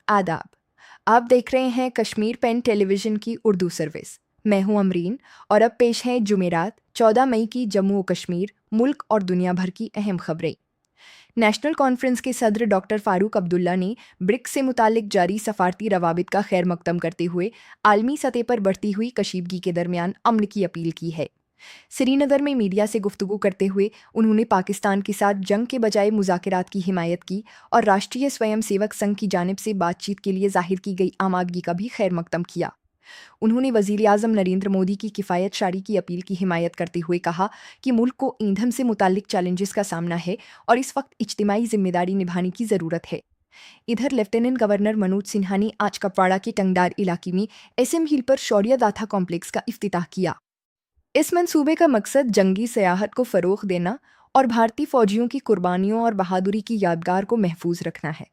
आदाब। आप देख रहे हैं कश्मीर पेन टेलीविज़न की उर्दू सर्विस। मैं हूं अमरीन और अब पेश हैं जुमेरात 14 मई की जम्मू और कश्मीर, मुल्क और दुनिया भर की अहम खबरें। नेशनल कॉन्फ्रेंस के सदर डॉक्टर फारूक अब्दुल्ला ने ब्रिक्स से मुतालिक जारी सफारती रवाबित का खैर मकदम करते हुए आलमी सतह पर बढ़ती हुई कशीदगी के दरमियान अमन की अपील की है। श्रीनगर में मीडिया से गुफ्तगू करते हुए उन्होंने पाकिस्तान के साथ जंग के बजाय मुज़ाकरात की हिमायत की और राष्ट्रीय स्वयंसेवक संघ की जानिब से बातचीत के लिए जाहिर की गई आमादगी का भी खैर मकदम किया। उन्होंने वज़ीर आज़म नरेंद्र मोदी की किफ़ायत शारी की अपील की हिमायत करते हुए कहा कि मुल्क को ईंधन से मुतालिक चैलेंजेस का सामना है और इस वक्त इज्तिमाई जिम्मेदारी निभाने की ज़रूरत है। इधर लेफ्टिनेंट गवर्नर मनोज सिन्हा ने आज कपवाड़ा के टंगदार इलाके में SM हिल पर शौर्य गाथा कॉम्प्लेक्स का इफ्तिताह किया। इस मंसूबे का मकसद जंगी सयाहत को फ़रोग़ देना और भारतीय फ़ौजियों की कुर्बानियों और बहादुरी की यादगार को महफूज रखना है।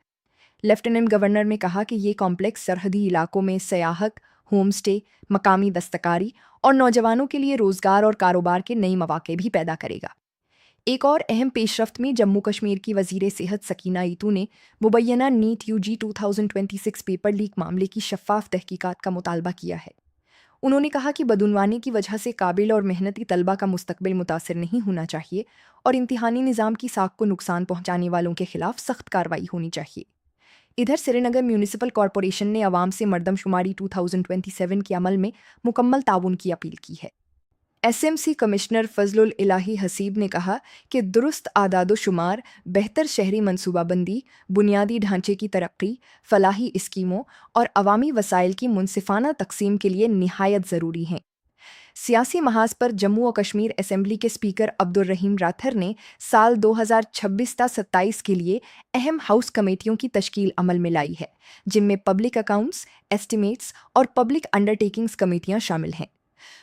लेफ्टिनेंट गवर्नर ने कहा कि ये कॉम्प्लेक्स सरहदी इलाकों में सयाहत, होम स्टे, मकामी दस्तकारी और नौजवानों के लिए रोज़गार और कारोबार के नए मौके भी पैदा करेगा। एक और अहम पेशरफ्त में जम्मू कश्मीर की वज़ीर सेहत सकीना ईतू ने मुबैना नीट UG 2026 पेपर लीक मामले की शफ़ाफ़ तहकीकात का मुतालबा किया है। उन्होंने कहा कि बदउनवानी की वजह से काबिल और मेहनती तलबा का मुस्तकबिल मुतासर नहीं होना चाहिए और इम्तिहानी निज़ाम की साख को नुकसान पहुंचाने वालों के खिलाफ सख्त कार्रवाई होनी चाहिए। इधर श्रीनगर म्यूनिसिपल कॉरपोरेशन ने अवाम से मरदमशुमारी 2027 के अमल में मुकम्मल ताउन की अपील की है। SMC कमिश्नर फजलुल इलाही हसीब ने कहा कि दुरुस्त आदादोशुमार, बेहतर शहरी मनसूबाबंदी, बुनियादी ढांचे की तरक्की, फलाही स्कीमों और अवामी वसाइल की मुनसिफाना तकसीम के लिए निहायत ज़रूरी हैं। सियासी महाज पर जम्मू और कश्मीर असेंबली के स्पीकर अब्दुल रहीम राथर ने साल 2026-27 के लिए अहम हाउस कमेटियों की तश्कील अमल में लाई है, जिनमें पब्लिक अकाउंट्स, एस्टिमेट्स और पब्लिक अंडरटेकिंग्स कमेटियां शामिल हैं।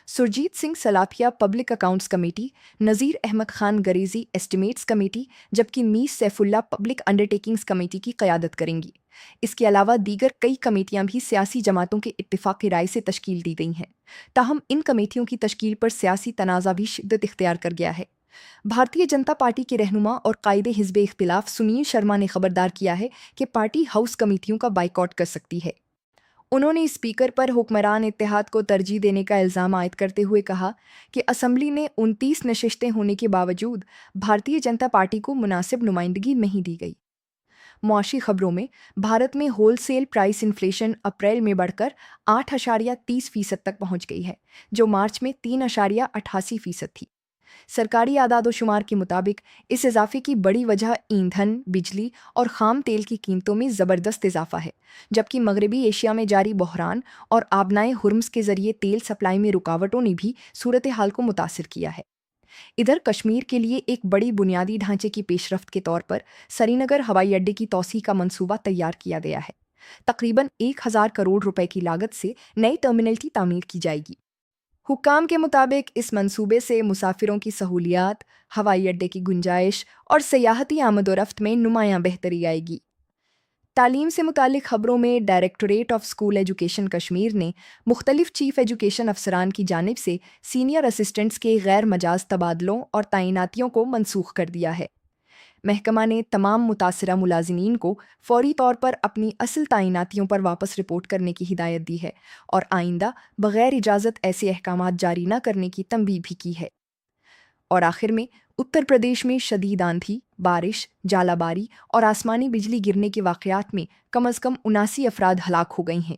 Surjit Singh Salafia public accounts committee, Nazir Ahmad Khan Gareji estimates committee, जबकि Mir Saifullah public undertakings committee की क़यादत करेंगी। इसके अलावा दीगर कई कमेटियां भी सियासी जमातों के इत्तिफाक़ी राय से तश्कील दी गई हैं। ताहम इन कमेटियों की तश्कील पर सियासी तनाज़ा भी शिद्दत इख्तियार कर गया है। भारतीय जनता पार्टी के रहनुमा और कायदे हिज़्ब इख्तिलाफ सुनील शर्मा ने खबरदार किया है कि पार्टी हाउस कमेटियों का बाइकआउट कर सकती है। उन्होंने स्पीकर पर हुक्मरान इत्तेहाद को तरजीह देने का इल्ज़ाम आयद करते हुए कहा कि असम्बली ने 29 नशिस्तें होने के बावजूद भारतीय जनता पार्टी को मुनासिब नुमाइंदगी नहीं दी गई। मुआशी खबरों में भारत में होलसेल प्राइस इन्फ्लेशन अप्रैल में बढ़कर 8.30% तक पहुंच गई है, जो मार्च में 3.88% थी। सरकारी आदादोशुमार के मुताबिक इस इजाफे की बड़ी वजह ईंधन, बिजली और खाम तेल की कीमतों में ज़बरदस्त इजाफा है, जबकि मगरबी एशिया में जारी बहरान और आबनाए हुर्मुज़ के ज़रिए तेल सप्लाई में रुकावटों ने भी सूरत हाल को मुतासिर किया है। इधर कश्मीर के लिए एक बड़ी बुनियादी ढांचे की पेशरफ्त के तौर पर श्रीनगर हवाई अड्डे की तौसीह का मंसूबा तैयार किया गया है। तकरीबन 1000 करोड़ रुपए की लागत से नए टर्मिनल की तामीर की जाएगी। हुक्काम के मुताबिक इस मंसूबे से मुसाफिरों की सहूलियात, हवाई अड्डे की गुंजाइश और सयाहती आमद-ओ-रफ्त में नुमायां बेहतरी आएगी। तालीम से मुतालिक खबरों में directorate of school education Kashmir ने मुख्तलिफ चीफ एजुकेशन अफसरान की जानिब से सीनियर असिस्टेंट्स के गैर मजाज तबादलों और तैनातियों को मनसूख कर दिया है। महकमा ने तमाम मुतासरा मुलाजिमीन को फौरी तौर पर अपनी असल तैनातियों पर वापस रिपोर्ट करने की हिदायत दी है और आइंदा बग़ैर इजाज़त ऐसे अहकामात जारी न करने की तंबीह भी की है। और आखिर में उत्तर प्रदेश में शदीद आंधी, बारिश, जालाबारी और आसमानी बिजली गिरने के वाक़यात में कम अज़ कम 79 अफराद हलाक हो गई हैं।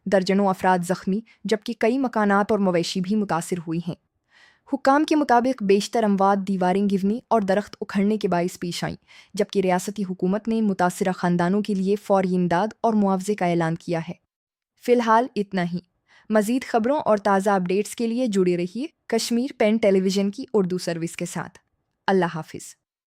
दर्जनों अफराद ज़ख्मी, जबकि कई मकानात और मवेशी भी मुतासिर हुई हैं। हुक्काम के मुताबिक बेशतर अमवात दीवारें गिरने और दरख्त उखड़ने के बाइस पेश आईं, जबकि रियासती हुकूमत ने मुतासिरा ख़ानदानों के लिए फ़ौरी इमदाद और मुआवजे का ऐलान किया है। फ़िलहाल इतना ही। मज़ीद ख़बरों और ताज़ा अपडेट्स के लिए जुड़े रहिए कश्मीर पेन टेलीविज़न की उर्दू सर्विस के साथ। अल्लाह हाफ़िज़।